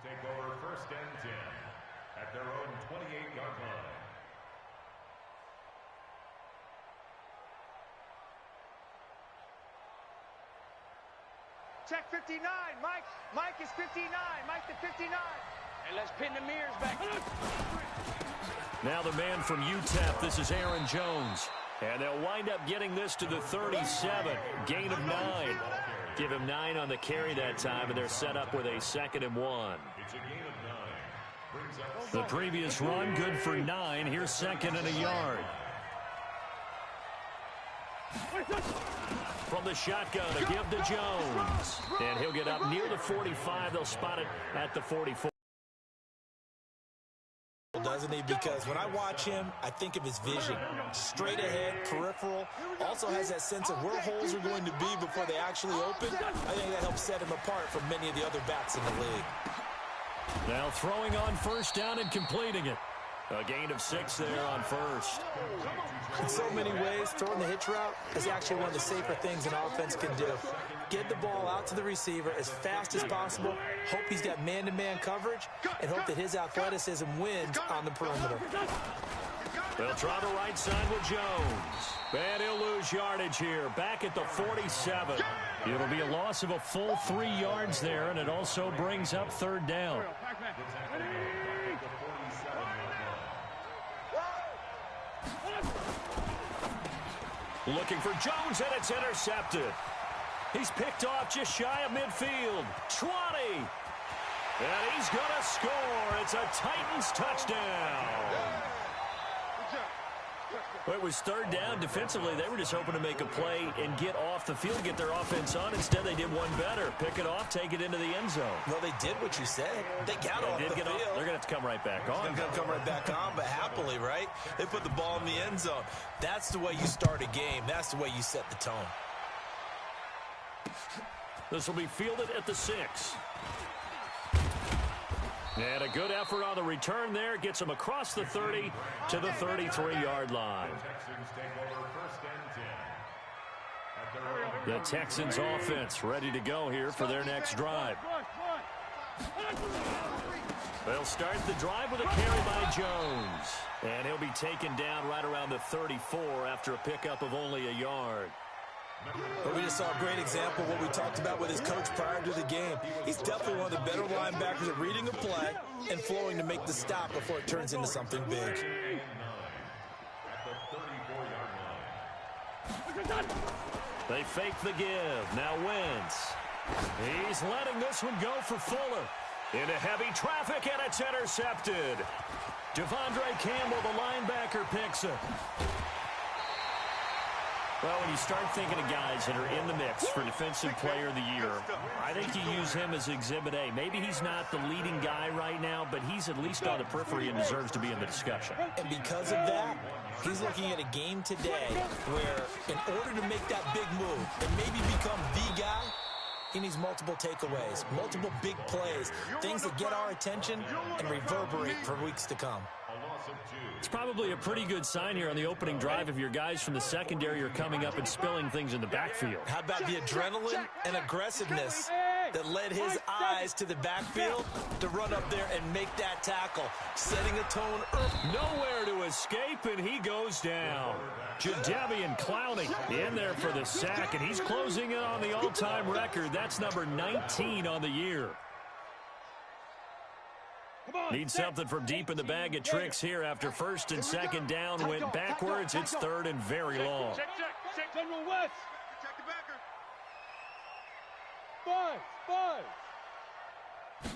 take over 1st and 10 at their own 28-yard line. Check 59. Mike is 59. Mike to 59. And let's pin the mirrors back. Now the man from UTEP, this is Aaron Jones. And they'll wind up getting this to the 37. Gain of 9. Give him 9 on the carry that time, and they're set up with a 2nd and 1. It's a gain of 9. The previous run, good for 9. Here's 2nd and a yard. From the shotgun, a give to Jones. And he'll get up near the 45. They'll spot it at the 44. Doesn't he? Because when I watch him, I think of his vision. Straight ahead, peripheral. Also has that sense of where holes are going to be before they actually open. I think that helps set him apart from many of the other backs in the league. Now throwing on 1st down and completing it. A gain of 6 there on 1st. In so many ways, throwing the hitch route is actually one of the safer things an offense can do. Get the ball out to the receiver as fast as possible, hope he's got man-to-man coverage, and hope that his athleticism wins on the perimeter. They'll try the right side with Jones. And he'll lose yardage here, back at the 47. It'll be a loss of a full 3 yards there, and it also brings up 3rd down. Looking for Jones, and it's intercepted. He's picked off just shy of midfield. 20. And he's going to score. It's a Titans touchdown. Well, it was 3rd down. Defensively, they were just hoping to make a play and get off the field, get their offense on. Instead, they did one better. Pick it off, take it into the end zone. Well, they did what you said. They got off the field. They're going to have to come right back on. They're going to come right back on, but happily, right? They put the ball in the end zone. That's the way you start a game. That's the way you set the tone. This will be fielded at the 6. And a good effort on the return there. Gets him across the 30 to the 33-yard line. The Texans offense ready to go here for their next drive. They'll start the drive with a carry by Jones. And he'll be taken down right around the 34 after a pickup of only a yard. But we just saw a great example of what we talked about with his coach prior to the game. He's definitely one of the better linebackers at reading a play and flowing to make the stop before it turns into something big. They fake the give. Now Wentz. He's letting this one go for Fuller. Into heavy traffic, and it's intercepted. Devondre Campbell, the linebacker, picks it. Well, when you start thinking of guys that are in the mix for Defensive Player of the Year, I think you use him as Exhibit A. Maybe he's not the leading guy right now, but he's at least on the periphery and deserves to be in the discussion. And because of that, he's looking at a game today where in order to make that big move and maybe become the guy, he needs multiple takeaways, multiple big plays, things that get our attention and reverberate for weeks to come. It's probably a pretty good sign here on the opening drive if your guys from the secondary are coming up and spilling things in the backfield. How about the adrenaline and aggressiveness that led his eyes to the backfield to run up there and make that tackle, setting a tone early. Nowhere to escape, and he goes down. Jadeveon Clowney in there for the sack, and he's closing in on the all-time record. That's number 19 on the year. Need something from deep in the bag of tricks here after 1st and 2nd down went backwards. It's 3rd and very long. Check General West. Check the backer. Five.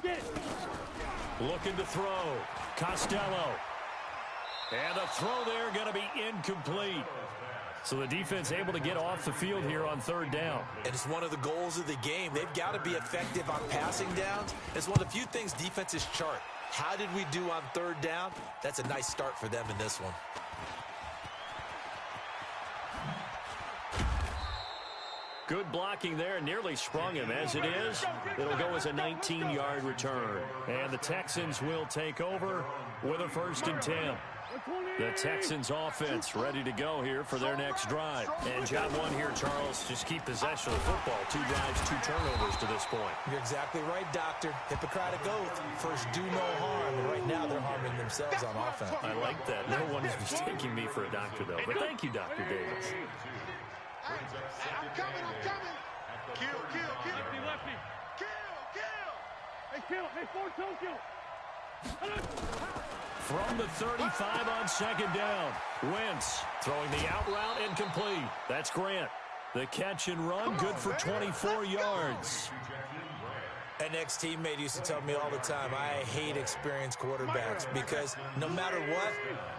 Get it. Looking to throw. Costello. And the throw there going to be incomplete. So the defense able to get off the field here on 3rd down. And it's one of the goals of the game. They've got to be effective on passing downs. It's one of the few things defenses chart. How did we do on 3rd down? That's a nice start for them in this one. Good blocking there, nearly sprung him. As it is, it'll go as a 19-yard return. And the Texans will take over with a 1st and 10. The Texans offense ready to go here for their next drive. And job one here, Charles, just keep possession of the football. 2 drives, 2 turnovers to this point. You're exactly right, Doctor. Hippocratic oath. First, do no harm. And right now, they're harming themselves on offense. I like that. No one is mistaking me for a doctor, though. But thank you, Dr. Davis. I'm coming. Kill. Lefty. Kill. Hey, forward, kill. From the 35 on second down, Wentz throwing the out route incomplete. That's Grant. The catch and run, good for 24 yards. An ex-teammate used to tell me all the time, I hate experienced quarterbacks because no matter what,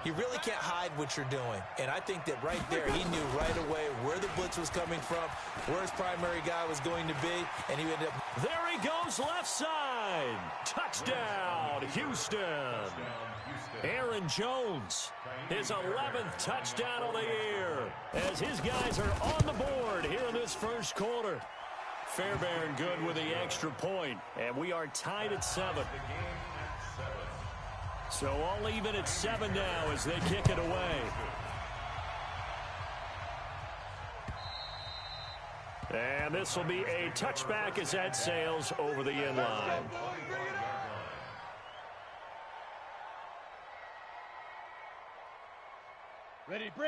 you really can't hide what you're doing. And I think that right there, he knew right away where the blitz was coming from, where his primary guy was going to be, and he ended up... There he goes, left side. Touchdown, Houston. Aaron Jones, his 11th touchdown of the year, as his guys are on the board here in this first quarter. Fairbairn good with the extra point, and we are tied at 7. So all even at 7 now as they kick it away. And this will be a touchback as that sails over the end line.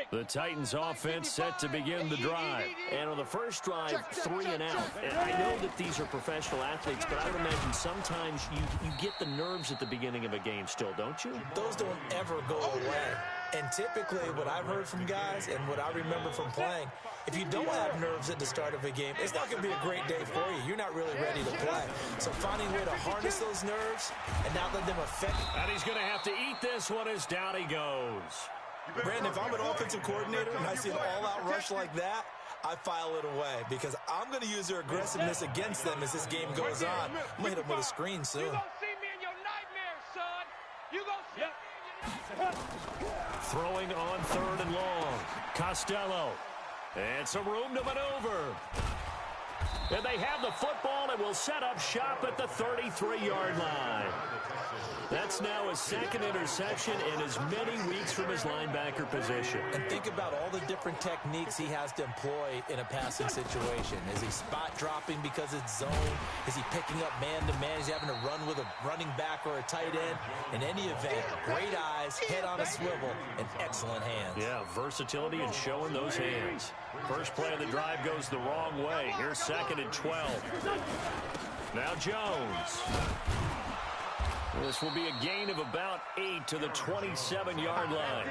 The Titans offense set to begin the drive. And on the first drive, 3 and out. And I know that these are professional athletes, but I would imagine sometimes you get the nerves at the beginning of a game still, don't you? Those don't ever go away. And typically what I've heard from guys and what I remember from playing, if you don't have nerves at the start of a game, it's not going to be a great day for you. You're not really ready to play. So finding a way to harness those nerves and not let them affect. And he's going to have to eat this one as down he goes. Brandon, if I'm an offensive coordinator and I see an all-out rush like that, I file it away because I'm going to use their aggressiveness against them as this game goes on. I'm going to hit them with a screen soon. You gonna see me in your nightmares, son. You gonna see me in your nightmares. Throwing on 3rd and long. Costello. And some room to maneuver. And they have the football and will set up shop at the 33-yard line. That's now his 2nd interception in as many weeks from his linebacker position. And think about all the different techniques he has to employ in a passing situation. Is he spot dropping because it's zone? Is he picking up man-to-man? Is he having to run with a running back or a tight end? In any event, great eyes, head on a swivel, and excellent hands. Yeah, versatility and showing those hands. First play of the drive goes the wrong way. Here's 2nd and 12. Now Jones. This will be a gain of about 8 to the 27-yard line.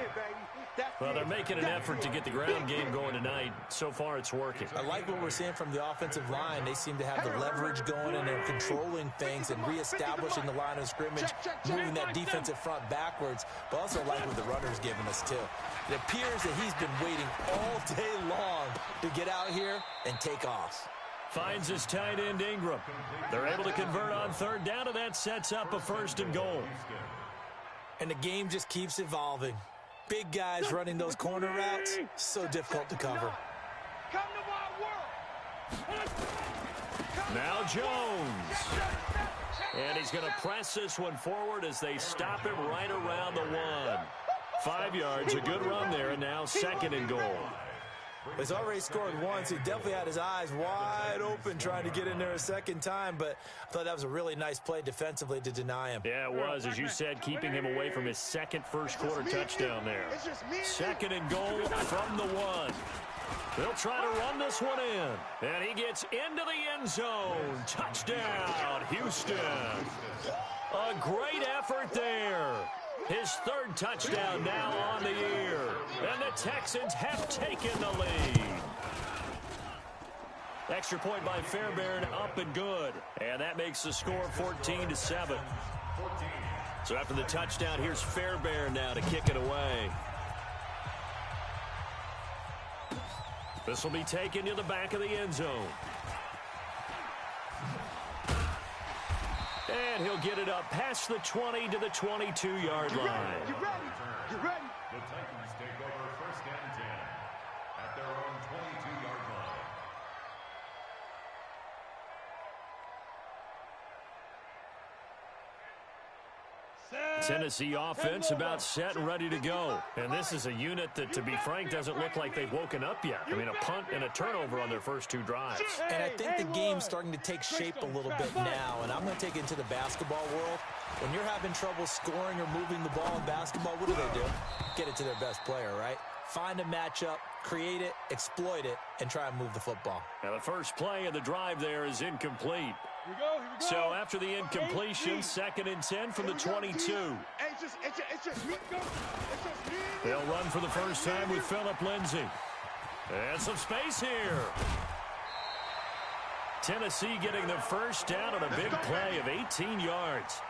Well, they're making an effort to get the ground game going tonight. So far, it's working. I like what we're seeing from the offensive line. They seem to have the leverage going, and they're controlling things and reestablishing the line of scrimmage, moving that defensive front backwards, but also like what the runner's giving us, too. It appears that he's been waiting all day long to get out here and take off. Finds his tight end Ingram. They're able to convert on 3rd down, and that sets up a 1st and goal. And the game just keeps evolving. Big guys running those corner routes, so difficult to cover. Come to my world. Now Jones. And he's going to press this one forward as they stop him right around the 1. 5 yards, a good run there, and now 2nd and goal. He's already scored once. He definitely had his eyes wide open trying to get in there a 2nd time, but I thought that was a really nice play defensively to deny him. Yeah, it was, as you said, keeping him away from his 2nd first-quarter touchdown there. 2nd and goal from the 1. They'll try to run this one in, and he gets into the end zone. Touchdown, Houston. A great effort there. His 3rd touchdown now on the year. And the Texans have taken the lead. Extra point by Fairbairn, up and good. And that makes the score 14-7. So after the touchdown, here's Fairbairn now to kick it away. This will be taken to the back of the end zone. And he'll get it up past the 20 to the 22-yard line. You ready? You ready? The Titans take over 1st and 10 at their own 22-yard line. Tennessee offense about set and ready to go. And this is a unit that, to be frank, doesn't look like they've woken up yet. I mean, a punt and a turnover on their first two drives. And I think the game's starting to take shape a little bit now, and I'm going to take it into the basketball world. When you're having trouble scoring or moving the ball in basketball, what do? Get it to their best player, right? Find a matchup, create it, exploit it, and try and move the football. Now the first play of the drive there is incomplete. Here we go. So after the incompletion, 2nd and 10 from the 22. They'll run for the first time with Philip Lindsay. And some space here. Tennessee getting the first down on a big play of 18 yards.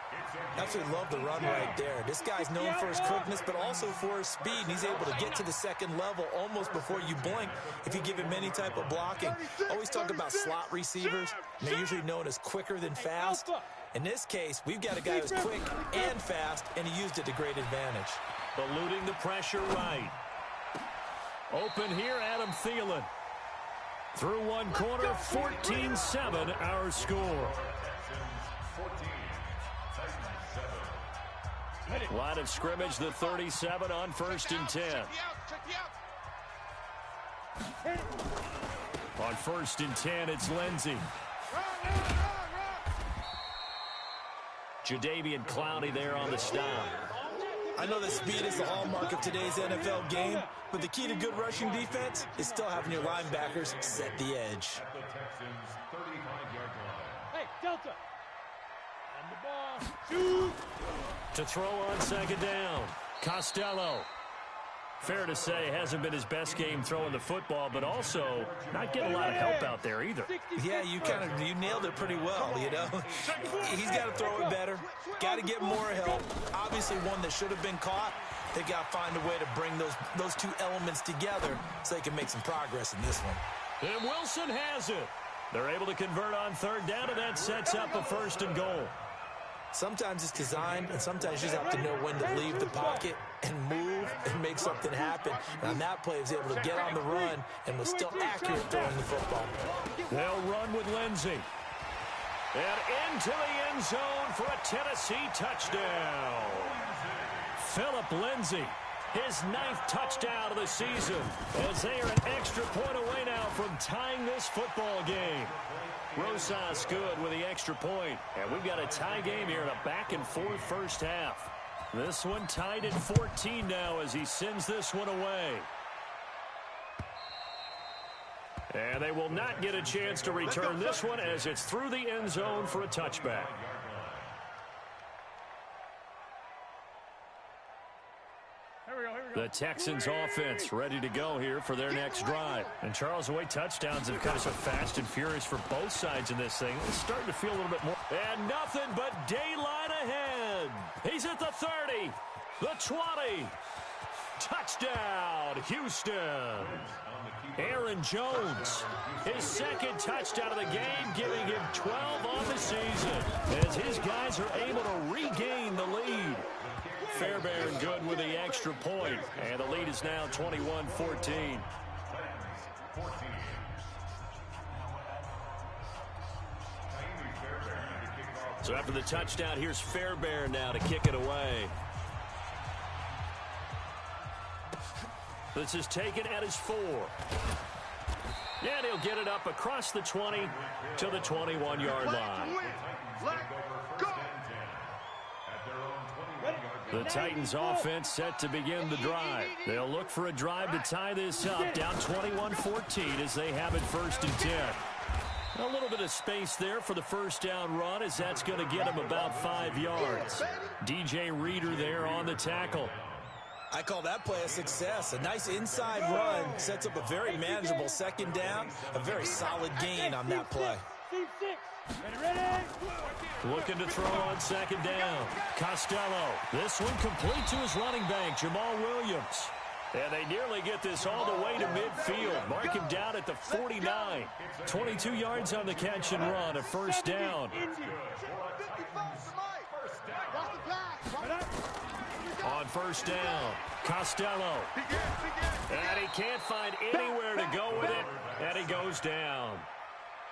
Absolutely love the run right there. This guy's known for his quickness, but also for his speed. And he's able to get to the second level almost before you blink if you give him any type of blocking. Always talk about slot receivers. And they're usually known as quicker than fast. In this case, we've got a guy who's quick and fast, and he used it to great advantage. Eluding the pressure right. Open here, Adam Thielen. Through one corner, 14-7 our score. Line of scrimmage, the 37 on 1st and 10. On 1st and 10, it's Lindsay. Jadeveon Clowney there on the stop. I know that speed is the hallmark of today's NFL game, but the key to good rushing defense is still having your linebackers set the edge. At the Texans' 35-yard line. Hey, Delta. On the ball. Shoot. To throw on 2nd down, Costello. Fair to say, hasn't been his best game throwing the football, but also not getting a lot of help out there either. Yeah, you nailed it pretty well, you know. He's got to throw it better, got to get more help. Obviously one that should have been caught. They got to find a way to bring those two elements together so they can make some progress in this one. And Wilson has it. They're able to convert on 3rd down, and that sets up a 1st and goal. Sometimes it's designed, and sometimes you just have to know when to leave the pocket and move and make something happen. And on that play, he was able to get on the run and was still accurate throwing the football. They'll run with Lindsay. And into the end zone for a Tennessee touchdown. Philip Lindsay, his 9th touchdown of the season, as they are an extra point away now from tying this football game. Rosas good with the extra point, and we've got a tie game here in a back-and-forth first half. This one tied at 14 now as he sends this one away. And they will not get a chance to return this one as it's through the end zone for a touchback. The Texans offense ready to go here for their next drive. And Charles, the way touchdowns have come so fast and furious for both sides in this thing, it's starting to feel a little bit more. And nothing but daylight ahead. He's at the 30, the 20. Touchdown, Houston. Aaron Jones, his 2nd touchdown of the game, giving him 12 on the season as his guys are able to regain the lead. Fairbairn good with the extra point, and the lead is now 21-14. So after the touchdown, here's Fairbairn now to kick it away. This is taken at his 4. And he'll get it up across the 20 to the 21-yard line. The Titans offense set to begin the drive. They'll look for a drive to tie this up, down 21-14 as they have it 1st and 10. A little bit of space there for the first down run as that's going to get him about 5 yards. DJ Reader there on the tackle. I call that play a success. A nice inside run sets up a very manageable 2nd down. A very solid gain on that play. Looking to throw on 2nd down. Costello. This one complete to his running back, Jamal Williams. And they nearly get this all the way to midfield. Mark him down at the 49. 22 yards on the catch and run, a 1st down. On 1st down, Costello. And he can't find anywhere to go with it, and he goes down.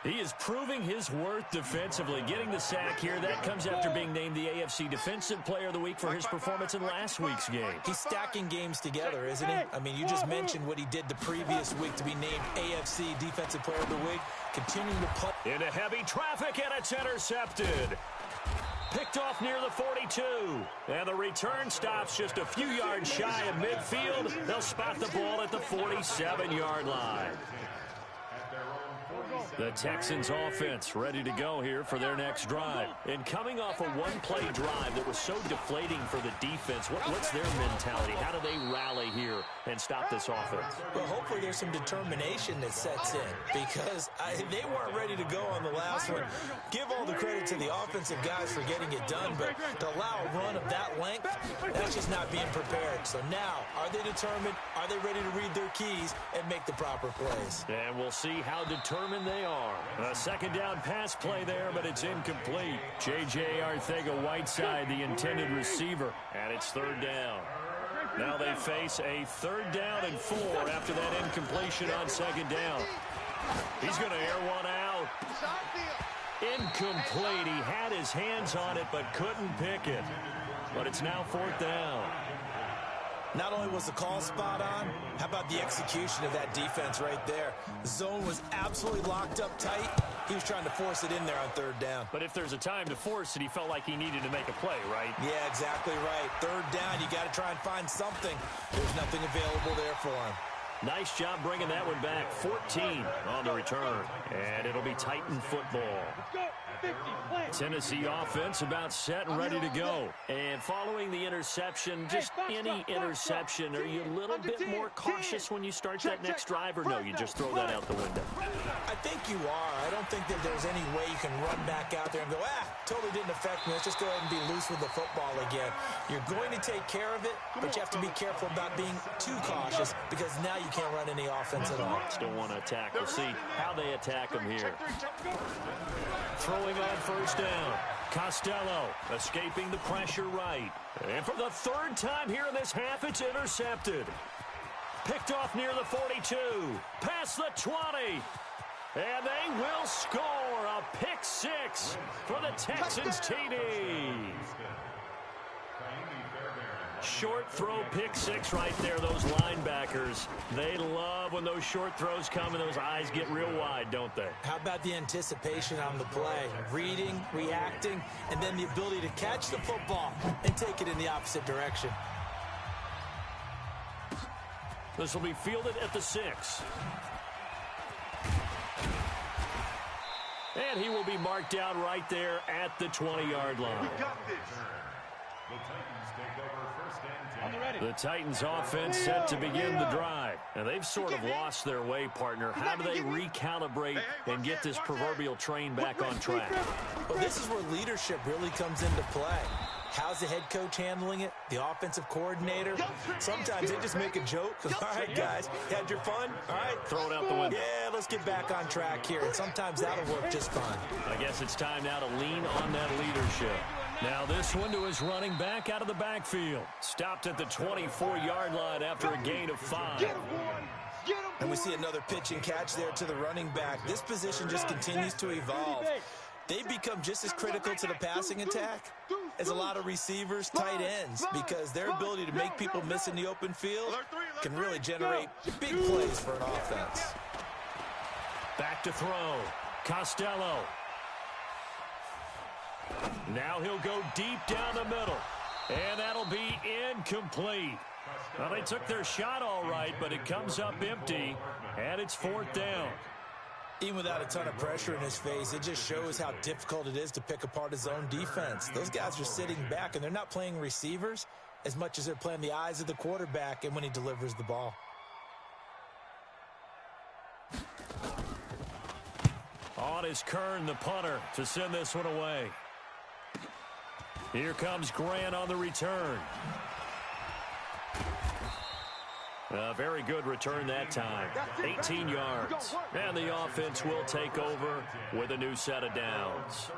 He is proving his worth defensively, getting the sack here. That comes after being named the AFC Defensive Player of the Week for his performance in last week's game. He's stacking games together, isn't he? I mean, you just mentioned what he did the previous week to be named AFC Defensive Player of the Week. Continuing to play. Into heavy traffic, and it's intercepted. Picked off near the 42. And the return stops just a few yards shy of midfield. They'll spot the ball at the 47-yard line. The Texans offense ready to go here for their next drive. And coming off a one-play drive that was so deflating for the defense, what's their mentality? How do they rally here and stop this offense? Well, hopefully there's some determination that sets in because they weren't ready to go on the last one. Give all the credit to the offensive guys for getting it done, but to allow a run of that length, that's just not being prepared. So now, are they determined? Are they ready to read their keys and make the proper plays? And we'll see how determined they are. A second down pass play there, but it's incomplete. J.J. Arcega-Whiteside, the intended receiver, and it's third down. Now they face a 3rd down and 4 after that incompletion on second down. He's going to air one out. Incomplete. He had his hands on it, but couldn't pick it. But it's now 4th down. Not only was the call spot on, how about the execution of that defense right there? The zone was absolutely locked up tight. He was trying to force it in there on 3rd down. But if there's a time to force it, he felt like he needed to make a play, right? Yeah, exactly right. 3rd down, you got to try and find something. There's nothing available there for him. Nice job bringing that one back. 14 on the return. And it'll be Titan football. Tennessee offense about set and ready to go. And following the interception, just any interception, are you a little bit more cautious when you start that next drive, or no, you just throw that out the window? I think you are. I don't think that there's any way you can run back out there and go, totally didn't affect me. Let's just go ahead and be loose with the football again. You're going to take care of it, but you have to be careful about being too cautious because now you can't run any offense at all. Still want to attack. We'll see how they attack them here. Throwing on 1st down. Costello escaping the pressure right. And for the 3rd time here in this half, it's intercepted. Picked off near the 42. Past the 20. And they will score a pick 6 for the Texans TD. Short throw pick 6 right there. Those linebackers, they love when those short throws come and those eyes get real wide, don't they? How about the anticipation on the play? Reading, reacting, and then the ability to catch the football and take it in the opposite direction. This will be fielded at the 6. And he will be marked down right there at the 20-yard line. We got this. The Titans take over 1st and 10. The Titans offense set to begin the drive. And they've sort of lost their way, partner. How do they recalibrate and get this proverbial train back on track? Well, this is where leadership really comes into play. How's the head coach handling it? The offensive coordinator? Sometimes they just make a joke. All right, guys, had your fun? All right. Throw it out the window. Yeah, let's get back on track here. And sometimes that'll work just fine. I guess it's time now to lean on that leadership. Now this one to his running back out of the backfield. Stopped at the 24-yard line after a gain of 5. And we see another pitch and catch there to the running back. This position just continues to evolve. They become just as critical to the passing attack as a lot of receivers, tight ends, because their ability to make people miss in the open field can really generate big plays for an offense. Back to throw. Costello. Now he'll go deep down the middle. And that'll be incomplete. Well, they took their shot all right, but it comes up empty, and it's 4th down. Even without a ton of pressure in his face, it just shows how difficult it is to pick apart his own defense. Those guys are sitting back, and they're not playing receivers as much as they're playing the eyes of the quarterback and when he delivers the ball. On is Kern, the punter, to send this one away. Here comes Grant on the return. A very good return that time. 18 yards. And the offense will take over with a new set of downs.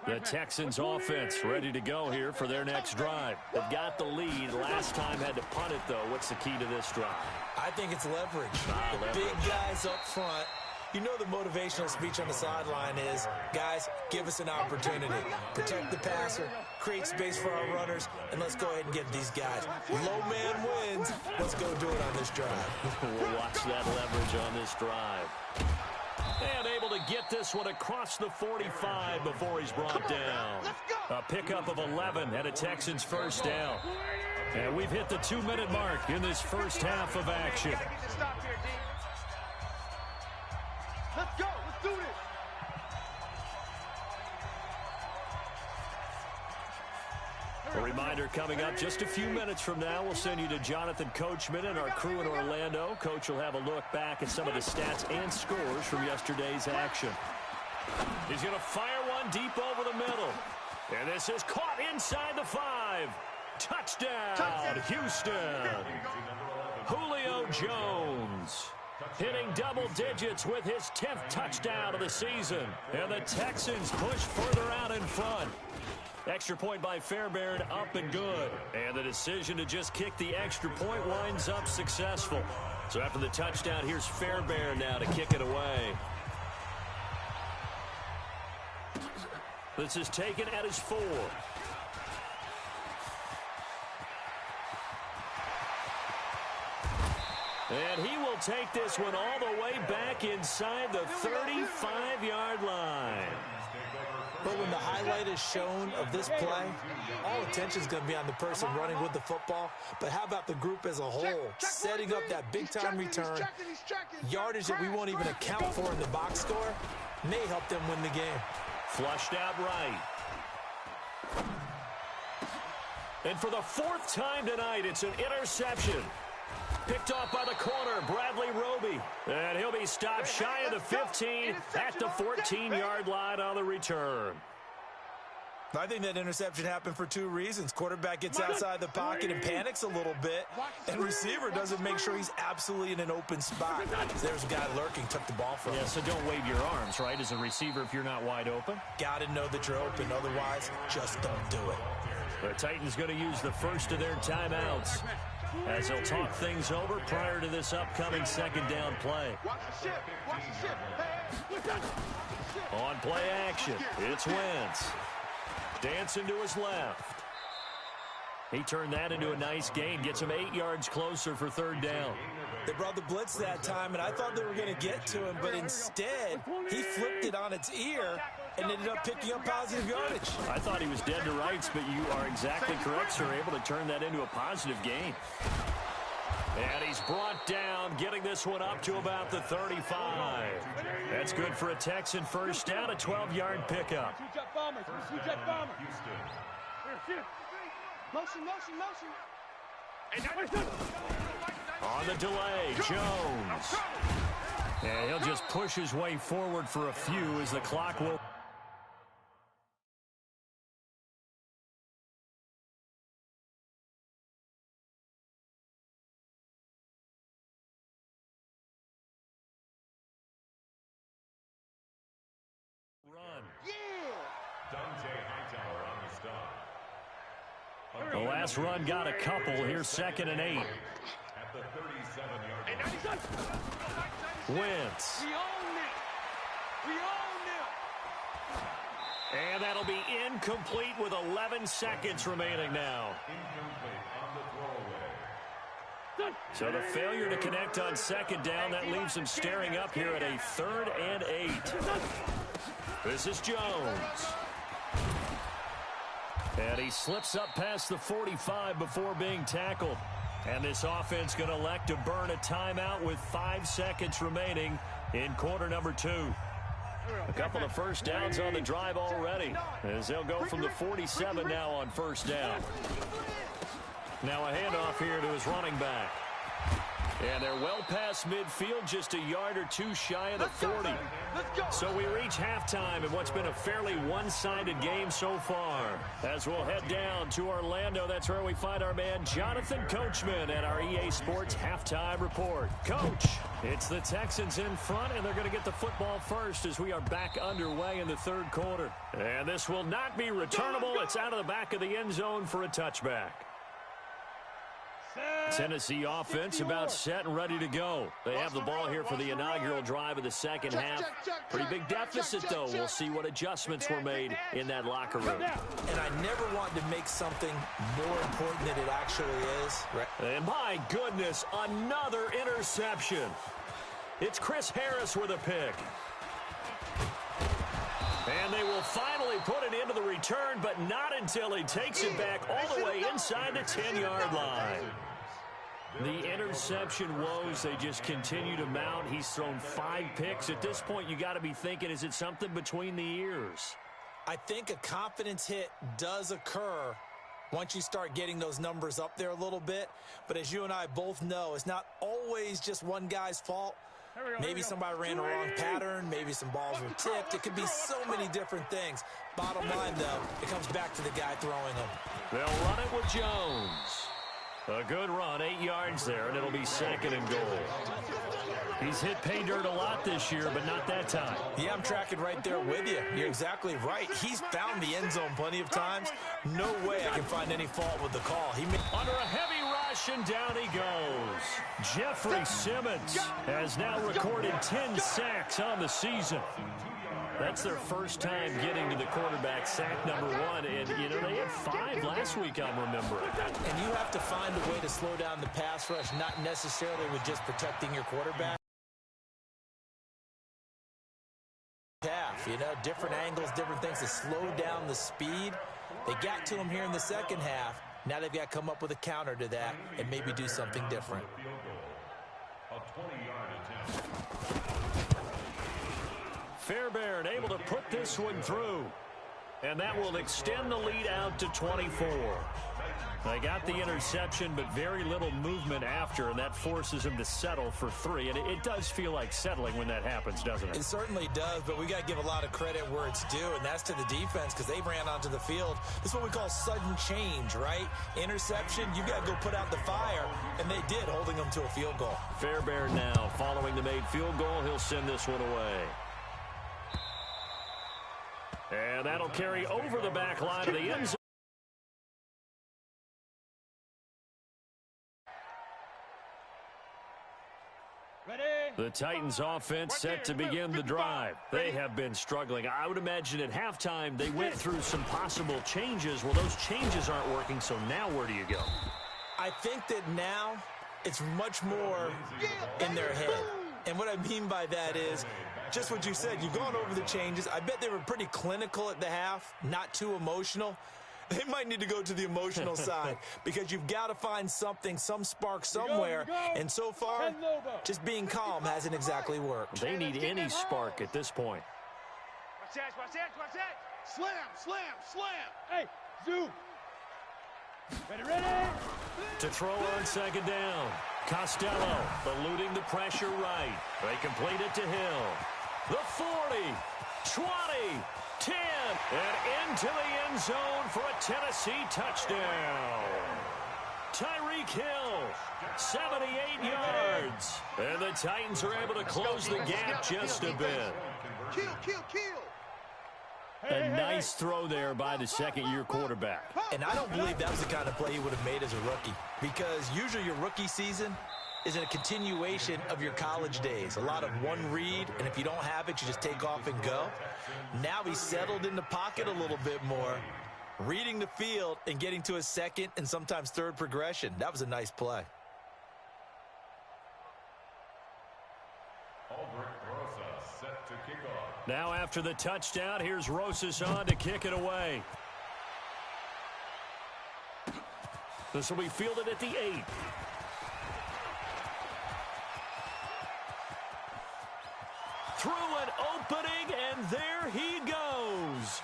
The Texans offense ready to go here for their next drive. They've got the lead. Last time had to punt it, though. What's the key to this drive? I think it's leverage. The big guys up front. You know the motivational speech on the sideline is, guys, give us an opportunity. Protect the passer, create space for our runners, and let's go ahead and get these guys. Low man wins. Let's go do it on this drive. We'll watch that leverage on this drive. And able to get this one across the 45 before he's brought down. A pickup of 11 and a Texans first down. And we've hit the 2-minute mark in this first half of action. Let's go. Let's do this. A reminder coming up just a few minutes from now. We'll send you to Jonathan Coachman and our crew in Orlando. Coach will have a look back at some of the stats and scores from yesterday's action. He's going to fire one deep over the middle. And this is caught inside the 5. Touchdown, Houston. Julio Jones hitting double digits with his 10th touchdown of the season. And the Texans push further out in front. Extra point by Fairbairn, up and good. And the decision to just kick the extra point winds up successful. So after the touchdown, here's Fairbairn now to kick it away. This is taken at his 4. And he will take this one all the way back inside the 35-yard line. But when the highlight is shown of this play, all attention is going to be on the person running with the football. But how about the group as a whole, setting up that big-time return, yardage that we won't even account for in the box score, may help them win the game. Flushed out right. And for the 4th time tonight, it's an interception. Picked off by the corner, Bradley Roby. And he'll be stopped shy of the 15 at the 14-yard line on the return. I think that interception happened for 2 reasons. Quarterback gets outside the pocket and panics a little bit, and receiver doesn't make sure he's absolutely in an open spot. There's a guy lurking, took the ball from him. Yeah, so don't wave your arms, right, as a receiver if you're not wide open. Got to know that you're open. Otherwise, just don't do it. The Titans going to use the first of their timeouts as they'll talk things over prior to this upcoming second down play. On play action, it's Wentz. Dancing to his left. He turned that into a nice gain. Gets him 8 yards closer for 3rd down. They brought the blitz that time, and I thought they were going to get to him, but instead, he flipped it on its ear and ended up picking up positive yardage. I thought he was dead to rights, but you are exactly correct, sir. Able to turn that into a positive gain. And he's brought down, getting this one up to about the 35. That's good for a Texan first down, a 12-yard pickup. On the delay, Jones. And he'll just push his way forward for a few as the clock will... run. The last run got a couple. Here's 2nd and 8. At the 37-yard line. Wentz. And that'll be incomplete with 11 seconds remaining now. So the failure to connect on 2nd down, that leaves him staring up here at a 3rd and 8. This is Jones. And he slips up past the 45 before being tackled. And this offense going to elect to burn a timeout with 5 seconds remaining in quarter number 2. A couple of first downs on the drive already, as they'll go from the 47 now on first down. Now a handoff here to his running back. And they're well past midfield, just a yard or two shy of the 40. So we reach halftime in what's been a fairly one-sided game so far. As we'll head down to Orlando, that's where we find our man Jonathan Coachman at our EA Sports Halftime Report. Coach, it's the Texans in front, and they're going to get the football first as we are back underway in the third quarter. And this will not be returnable. It's out of the back of the end zone for a touchback. Tennessee offense about set and ready to go. They have the ball here for the inaugural drive of the second half. Pretty big deficit, though. We'll see what adjustments were made in that locker room. And I never want to make something more important than it actually is. Right? And my goodness, another interception. It's Chris Harris with a pick. And they will finally put it into the return, but not until he takes it back all the way inside the 10-yard line. The interception woes, they just continue to mount. He's thrown 5 picks. At this point, you got to be thinking, is it something between the ears? I think a confidence hit does occur once you start getting those numbers up there a little bit. But as you and I both know, it's not always just one guy's fault. Maybe somebody ran the wrong pattern. Maybe some balls were tipped. It could be so many different things. Bottom line, though, it comes back to the guy throwing them. They'll run it with Jones. A good run, 8 yards there, and it'll be second and goal. He's hit pay dirt a lot this year, but not that time. Yeah, I'm tracking right there with you. You're exactly right. He's found the end zone plenty of times. No way I can find any fault with the call. Under a heavy rush, and down he goes. Jeffrey Simmons has now recorded 10 sacks on the season. That's their first time getting to the quarterback, sack number 1. And, you know, they had 5 last week, I'm remembering. And you have to find a way to slow down the pass rush, not necessarily with just protecting your quarterback. You know, different angles, different things to slow down the speed. They got to him here in the second half. Now they've got to come up with a counter to that and maybe do something different. A 20-yard attempt. Fairbairn able to put this one through. And that will extend the lead out to 24. They got the interception, but very little movement after, and that forces him to settle for 3. And it does feel like settling when that happens, doesn't it? It certainly does, but we got to give a lot of credit where it's due, and that's to the defense because they ran onto the field. This is what we call sudden change, right? Interception, you got to go put out the fire, and they did, holding them to a field goal. Fairbairn now following the made field goal. He'll send this one away. And that'll carry over the back line of the end zone. The Titans offense set to begin the drive. They have been struggling. I would imagine at halftime they went through some possible changes. Well, those changes aren't working, so now where do you go? I think that now it's much more in their head. And what I mean by that is just what you said. You've gone over the changes. I bet they were pretty clinical at the half, not too emotional. They might need to go to the emotional side because you've got to find something, some spark somewhere. And so far, just being calm hasn't exactly worked. They need any spark at this point. Watch that, watch that, watch that. Slam, slam, slam. Hey, zoom. Ready. To throw on second down. Costello eluding the pressure right. They complete it to Hill. The 40, 20, 10, and into the end zone for a Tennessee touchdown. Tyreek Hill, 78 yards. And the Titans are able to close the gap just a bit. Kill. A nice throw there by the second-year quarterback. And I don't believe that was the kind of play he would have made as a rookie because usually your rookie season is a continuation of your college days. A lot of one read, and if you don't have it, you just take off and go. Now he's settled in the pocket a little bit more, reading the field and getting to his second and sometimes third progression. That was a nice play. Now after the touchdown, here's Rosas on to kick it away. This will be fielded at the 8. Through an opening, and there he goes.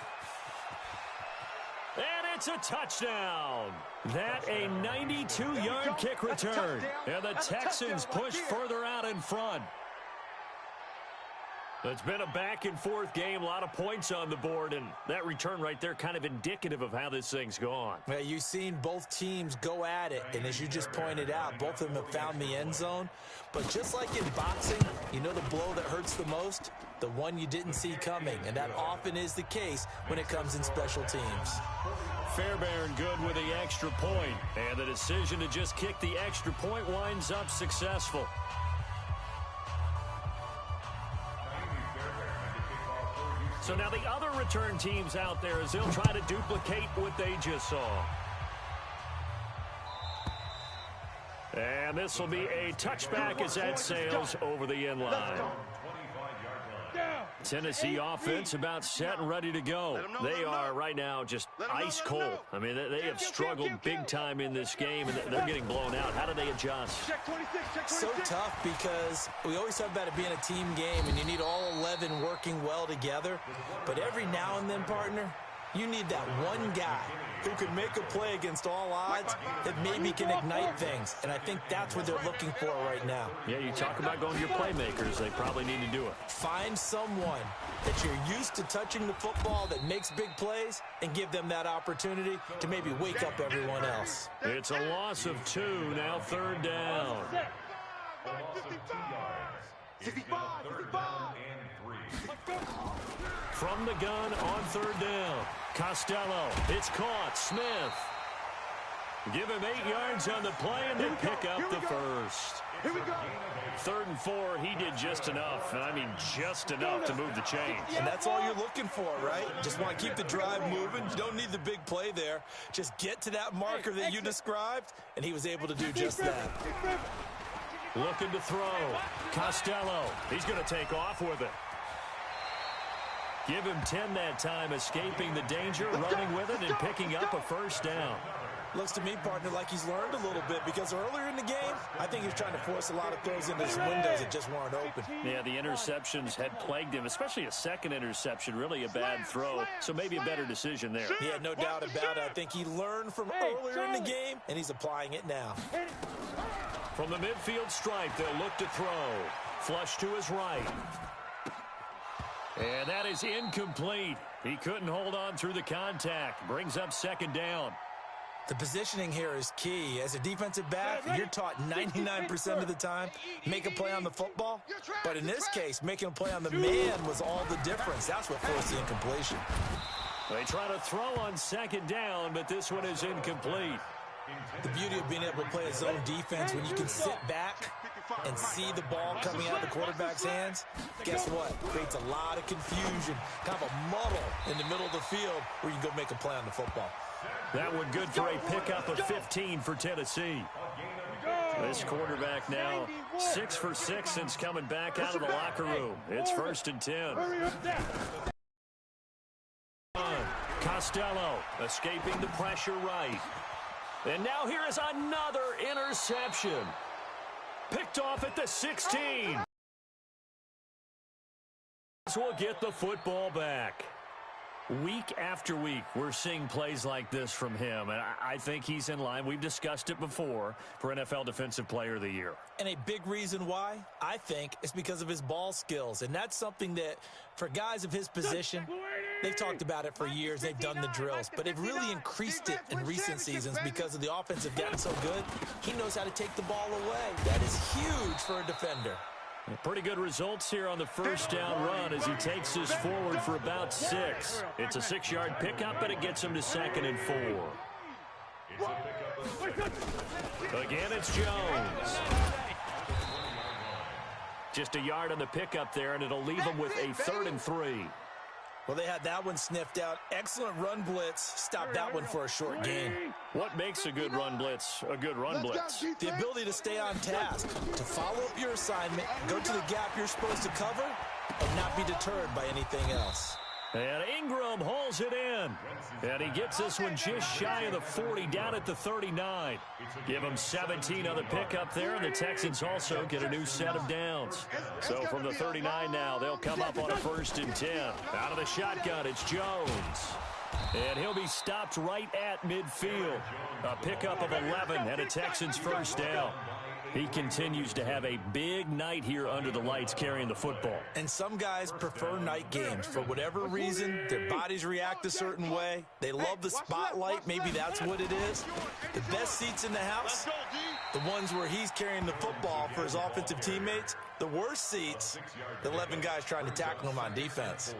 And It's a touchdown. That a 92-yard kick return. And the Texans push further out in front. It's been a back-and-forth game, a lot of points on the board, and that return right there kind of indicative of how this thing's gone. Well, you've seen both teams go at it, and as you just pointed out, both of them have found the end zone. But just like in boxing, you know the blow that hurts the most? The one you didn't see coming, and that often is the case when it comes in special teams. Fairbairn good with the extra point, and the decision to just kick the extra point winds up successful. So now the other return teams out there as they'll try to duplicate what they just saw. And this will be a touchback as that sails over the end line. Tennessee offense about set and ready to go. They are right now just ice cold. I mean, they have struggled big time in this game, and they're getting blown out. How do they adjust? So tough because we always talk about it being a team game, and you need all 11 working well together. But every now and then, partner, you need that one guy who can make a play against all odds that maybe can ignite things. And I think that's what they're looking for right now. Yeah, you talk about going to your playmakers. They probably need to do it. Find someone that you're used to touching the football that makes big plays and give them that opportunity to maybe wake up everyone else. It's a loss of 2, now 3rd down. 65. From the gun on 3rd down. Costello, it's caught. Smith. Give him 8 yards on the play and then pick up the first. Here we go. 3rd and 4, he did just enough, and I mean just enough to move the chains. And that's all you're looking for, right? Just want to keep the drive moving. You don't need the big play there. Just get to that marker that you described, and he was able to do just that. Looking to throw. Costello, he's going to take off with it. Give him 10 that time, escaping the danger, running with it, and picking up a 1st down. Looks to me, partner, like he's learned a little bit because earlier in the game, I think he was trying to force a lot of throws into some windows that just weren't open. Yeah, the interceptions had plagued him, especially a second interception, really a bad throw. So maybe a better decision there. Yeah, no doubt about it. I think he learned from earlier in the game, and he's applying it now. From the midfield stripe, they'll look to throw. Flush to his right. And that is incomplete. He couldn't hold on through the contact. Brings up 2nd down. The positioning here is key. As a defensive back, you're taught 99% of the time, make a play on the football. But in this case, making a play on the man was all the difference. That's what forced the incompletion. They try to throw on 2nd down, but this one is incomplete. The beauty of being able to play a zone defense when you can sit back and see the ball coming out of the quarterback's hands, guess what? Creates a lot of confusion, kind of a muddle in the middle of the field where you can go make a play on the football. That one good for a pickup of 15 for Tennessee. This quarterback now 6 for 6 since coming back out of the locker room. It's 1st and 10. Costello escaping the pressure right. And now here is another interception. Picked off at the 16. We'll get the football back. Week after week, we're seeing plays like this from him, and I think he's in line. We've discussed it before for NFL Defensive Player of the Year. And a big reason why, I think, is because of his ball skills. And that's something that, for guys of his position, they've talked about it for years. They've done the drills. But they've really increased it in recent seasons because of the offense have gotten so good. He knows how to take the ball away. That is huge for a defender. Pretty good results here on the 1st down run as he takes this forward for about 6. It's a 6-yard pickup, but it gets him to 2nd and 4. Again, it's Jones. Just a yard on the pickup there, and it'll leave him with a 3rd and 3. Well, they had that one sniffed out. Excellent run blitz. Stop that one for a short gain. What makes a good run blitz a good run blitz? The ability to stay on task, to follow up your assignment, go to the gap you're supposed to cover, and not be deterred by anything else. And Ingram hauls it in. And he gets this one just shy of the 40, down at the 39. Give him 17 on the pickup there, and the Texans also get a new set of downs. So from the 39 now, they'll come up on a 1st and 10. Out of the shotgun, it's Jones. And he'll be stopped right at midfield. A pickup of 11 and a Texans 1st down. He continues to have a big night here under the lights carrying the football. And some guys prefer night games. For whatever reason, their bodies react a certain way. They love the spotlight. Maybe that's what it is. The best seats in the house, the ones where he's carrying the football for his offensive teammates. The worst seats, the 11 guys trying to tackle him on defense.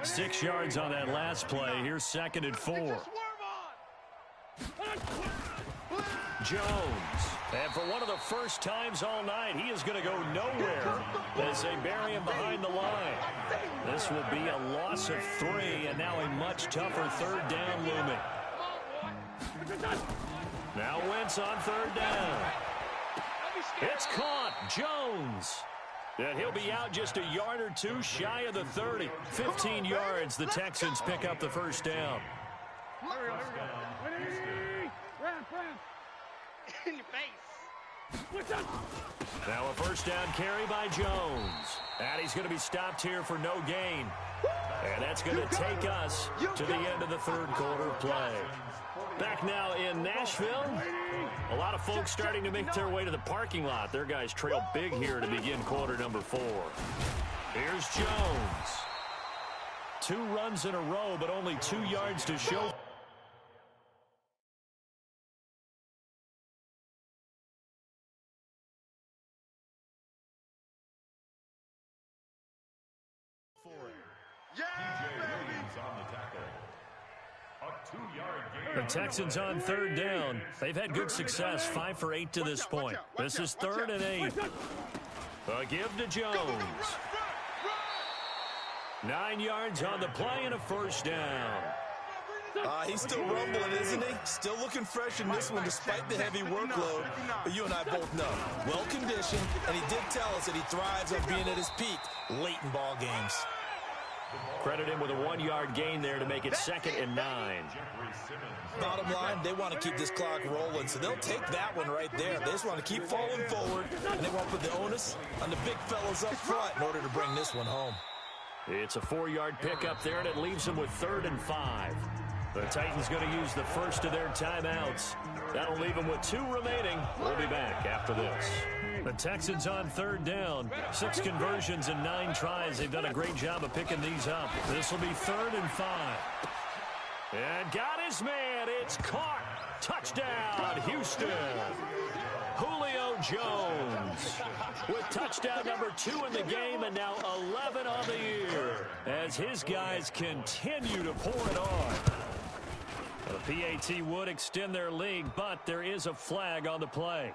6 yards on that last play. Here's 2nd and 4. Jones. And for one of the first times all night, he is going to go nowhere as they bury him behind the line. This will be a loss of 3, and now a much tougher 3rd down looming. Now Wentz on 3rd down. It's caught. Jones. And he'll be out just a yard or 2 shy of the 30. 15 yards. The Texans pick up the 1st down. In your face. Now a 1st down carry by Jones. And he's going to be stopped here for no gain. And that's going to take us to the end of the 3rd quarter play. Back now in Nashville. A lot of folks starting to make their way to the parking lot. Their guys trail big here to begin quarter number 4. Here's Jones. 2 runs in a row, but only 2 yards to show. The Texans on 3rd down. They've had good success, 5 for 8 to this point. This is 3rd and 8. A give to Jones. 9 yards on the play and a 1st down. He's still rumbling, isn't he? Still looking fresh in this one despite the heavy workload. But you and I both know, well-conditioned, and he did tell us that he thrives on being at his peak late in ball games. Credit him with a 1-yard gain there to make it 2nd and 9. Bottom line, they want to keep this clock rolling, so they'll take that one right there. They just want to keep falling forward, and they want to put the onus on the big fellas up front in order to bring this one home. It's a 4-yard pickup there, and it leaves them with 3rd and 5. The Titans going to use the first of their timeouts. That'll leave them with 2 remaining. We'll be back after this. The Texans on 3rd down. 6 conversions and 9 tries. They've done a great job of picking these up. This will be 3rd and 5. And got his man. It's caught. Touchdown, Houston. Julio Jones with touchdown number 2 in the game, and now 11 on the year as his guys continue to pour it on. The PAT would extend their lead, but there is a flag on the play.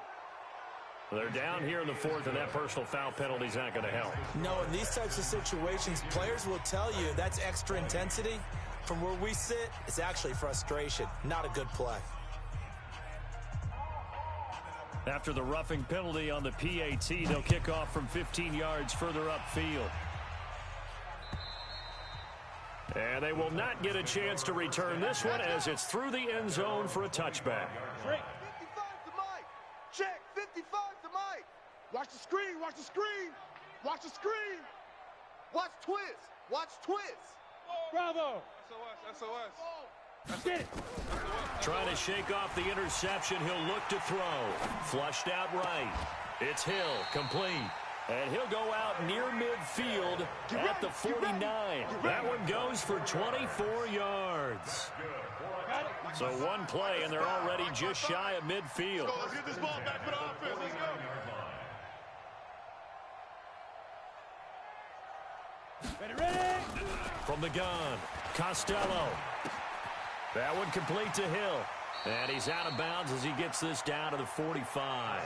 They're down here in the 4th, and that personal foul penalty is not going to help. No, in these types of situations, players will tell you that's extra intensity. From where we sit, it's actually frustration, not a good play. After the roughing penalty on the PAT, they'll kick off from 15 yards further upfield. And they will not get a chance to return this one as it's through the end zone for a touchback. 55 to Mike. Check, 55 to Mike. Watch the screen, watch the screen. Watch the screen. Watch twist. Watch twist. Bravo. SOS. Trying to shake off the interception. He'll look to throw. Flushed out right. It's Hill, complete. And he'll go out near midfield at the 49. That one goes for 24 yards. So one play, and they're already just shy of midfield. Let's get this ball back for the offense. Let's go. Ready. From the gun, Costello. That one complete to Hill. And he's out of bounds as he gets this down to the 45.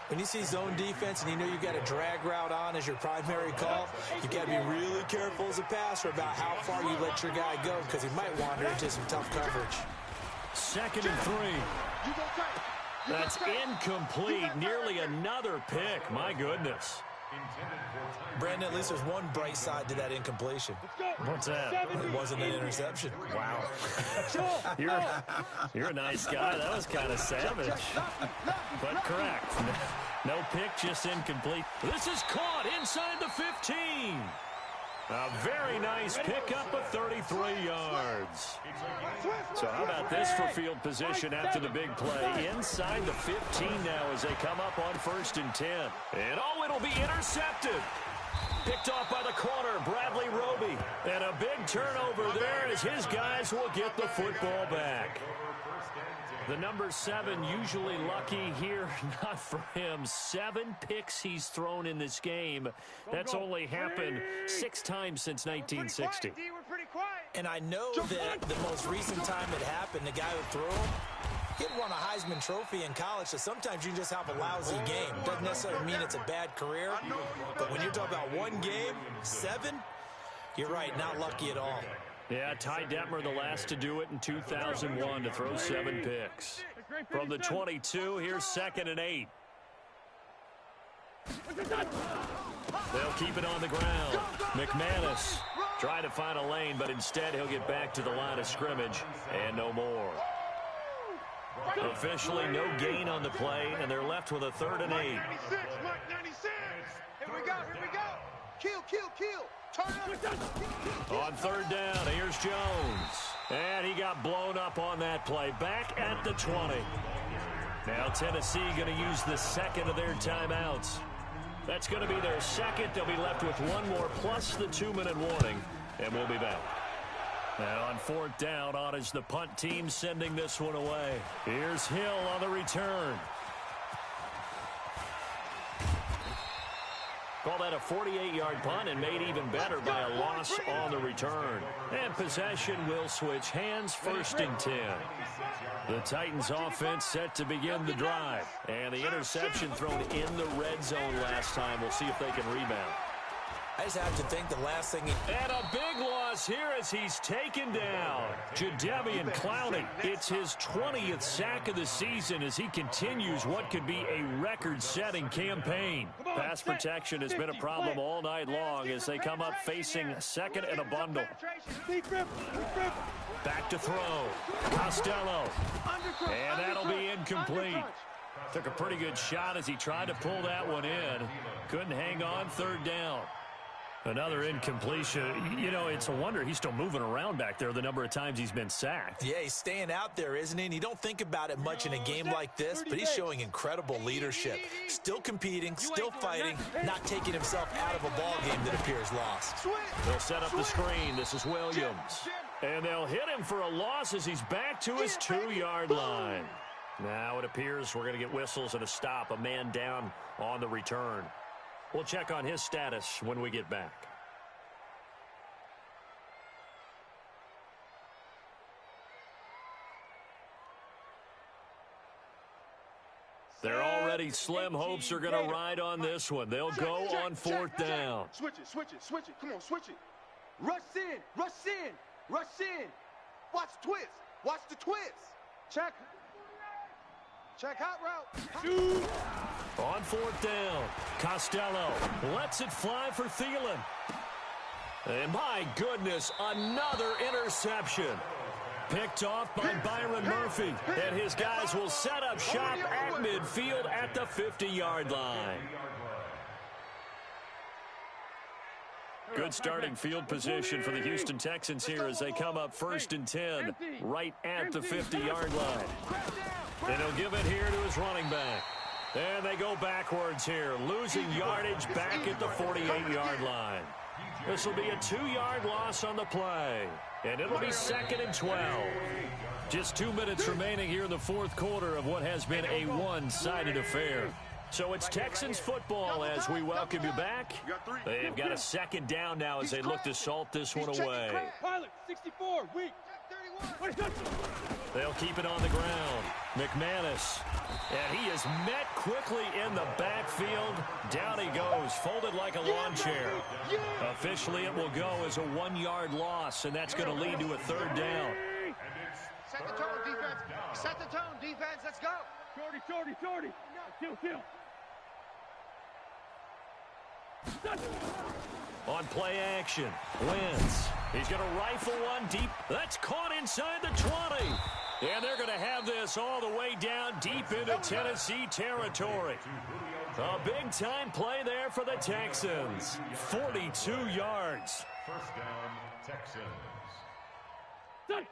When you see zone defense and you know you got a drag route on as your primary call, you got to be really careful as a passer about how far you let your guy go because he might wander into some tough coverage. 2nd and 3. That's incomplete. Nearly another pick. My goodness. Brandon, at least there's one bright side to that incompletion. What's that? It wasn't an interception. Wow. You're a nice guy. That was kind of savage. But correct. No pick, just incomplete. This is caught inside the 15. A very nice pickup of 33 yards. So how about this for field position after the big play? Inside the 15 now as they come up on 1st and 10. And oh, it'll be intercepted. Picked off by the corner, Bradley Roby. And a big turnover there as his guys will get the football back. The number 7 usually lucky here, not for him. 7 picks he's thrown in this game. That's only happened 6 times since 1960. And I know that the most recent time it happened, the guy who threw him, he had won a Heisman Trophy in college, so sometimes you just have a lousy game. Doesn't necessarily mean it's a bad career, but when you're talking about one game, 7, you're right, not lucky at all. Yeah, Ty Detmer, the last to do it in 2001 to throw 7 picks. From the 22, here's 2nd and 8. They'll keep it on the ground. McManus trying to find a lane, but instead he'll get back to the line of scrimmage and no more. Officially no gain on the play, and they're left with a 3rd and 8. 96, Mike 96. Here we go, here we go. Kill, kill, kill. On 3rd down, here's Jones. And he got blown up on that play. Back at the 20. Now Tennessee going to use the 2nd of their timeouts. That's going to be their 2nd. They'll be left with 1 more plus the 2-minute warning. And we'll be back. Now on 4th down, on is the punt team sending this one away. Here's Hill on the return. Call that a 48-yard punt and made even better by a loss on the return. And possession will switch hands, 1st and 10. The Titans offense set to begin the drive. And the interception thrown in the red zone last time. We'll see if they can rebound. I just have to think the last thing And a big loss here as he's taken down. Jadeveon Clowney. It's his 20th sack of the season as he continues what could be a record-setting campaign. Pass protection has been a problem all night long as they come up facing 2nd and a bundle. Back to throw. Costello. And that'll be incomplete. Took a pretty good shot as he tried to pull that one in. Couldn't hang on, 3rd down. Another incompletion. You know, it's a wonder he's still moving around back there the number of times he's been sacked. Yeah, he's staying out there, isn't he? And you don't think about it much in a game like this, but he's showing incredible leadership. Still competing, still fighting, not taking himself out of a ball game that appears lost. They'll set up the screen. This is Williams. And they'll hit him for a loss as he's back to his 2-yard line. Now it appears we're going to get whistles and a stop. A man down on the return. We'll check on his status when we get back. They're already slim hopes are going to ride on this one. They'll go on 4th down. Switch it, switch it, switch it. Come on, switch it. Rush in, rush in, rush in. Watch the twist. Watch the twist. Check. Check hot route. Shoot. On 4th down, Costello lets it fly for Thielen. And my goodness, another interception. Picked off by Byron Murphy. And his guys will set up shop at midfield at the 50-yard line. Good starting field position for the Houston Texans here as they come up 1st and 10 right at the 50-yard line. And he'll give it here to his running back. And they go backwards here, losing yardage back at the 48-yard line. This will be a 2-yard loss on the play. And it'll be 2nd and 12. Just 2 minutes remaining here in the 4th quarter of what has been a one-sided affair. So it's Texans football as we welcome you back. They've got a 2nd down now as they look to salt this one away. Pilot, 64, weak. They'll keep it on the ground. McManus. And he is met quickly in the backfield. Down he goes, folded like a lawn chair. Officially, it will go as a 1-yard loss, and that's going to lead to a 3rd down. Set the tone, defense. Set the tone, defense. Let's go. Shorty. Kill. On play action, Wentz. He's going to rifle one deep. That's caught inside the 20. And they're going to have this all the way down deep into Tennessee territory. A big-time play there for the Texans. 42 yards. First down, Texans.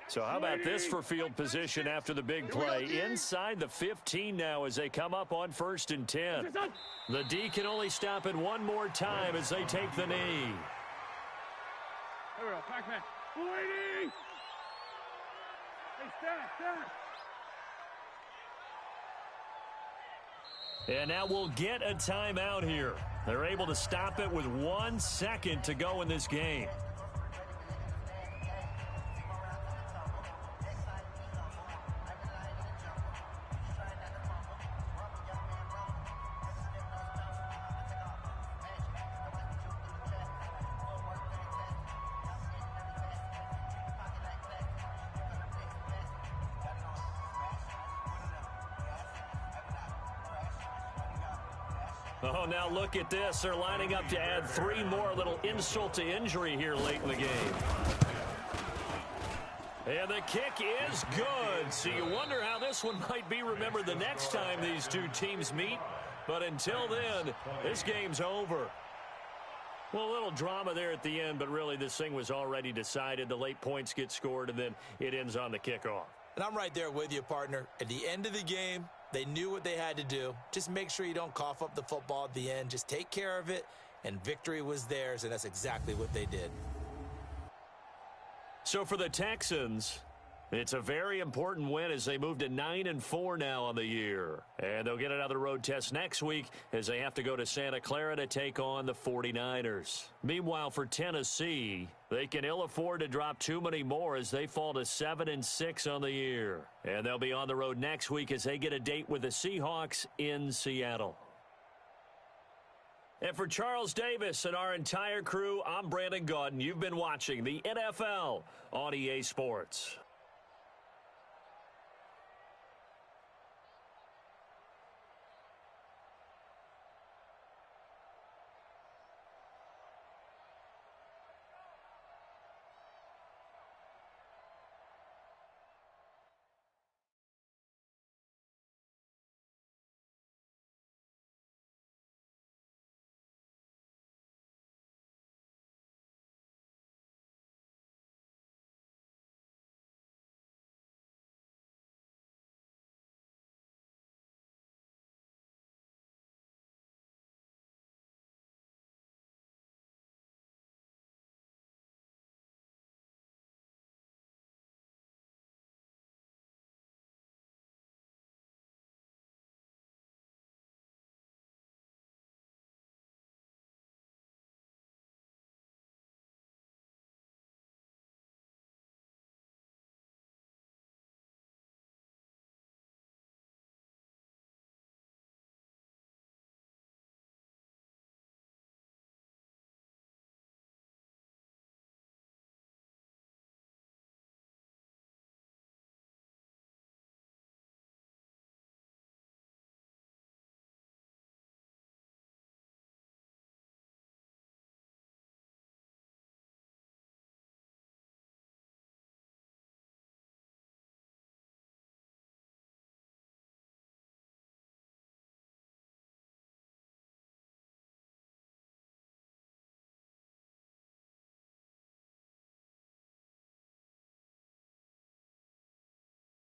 So how about this for field position after the big play? Inside the 15 now as they come up on 1st and 10. The D can only stop it one more time as they take the knee. There we go, Pac-Man. Waiting! Hey, stand. And now we'll get a timeout here. They're able to stop it with 1 second to go in this game. Oh, now look at this. They're lining up to add 3 more. Little insult to injury here late in the game. And the kick is good. So you wonder how this one might be remembered the next time these two teams meet. But until then, this game's over. Well, a little drama there at the end, but really this thing was already decided. The late points get scored, and then it ends on the kickoff. And I'm right there with you, partner. At the end of the game, they knew what they had to do. Just make sure you don't cough up the football at the end. Just take care of it, and victory was theirs, and that's exactly what they did. So for the Texans, it's a very important win as they move to 9-4 now on the year. And they'll get another road test next week as they have to go to Santa Clara to take on the 49ers. Meanwhile, for Tennessee, they can ill afford to drop too many more as they fall to 7-6 on the year. And they'll be on the road next week as they get a date with the Seahawks in Seattle. And for Charles Davis and our entire crew, I'm Brandon Gaudin. You've been watching the NFL on EA Sports.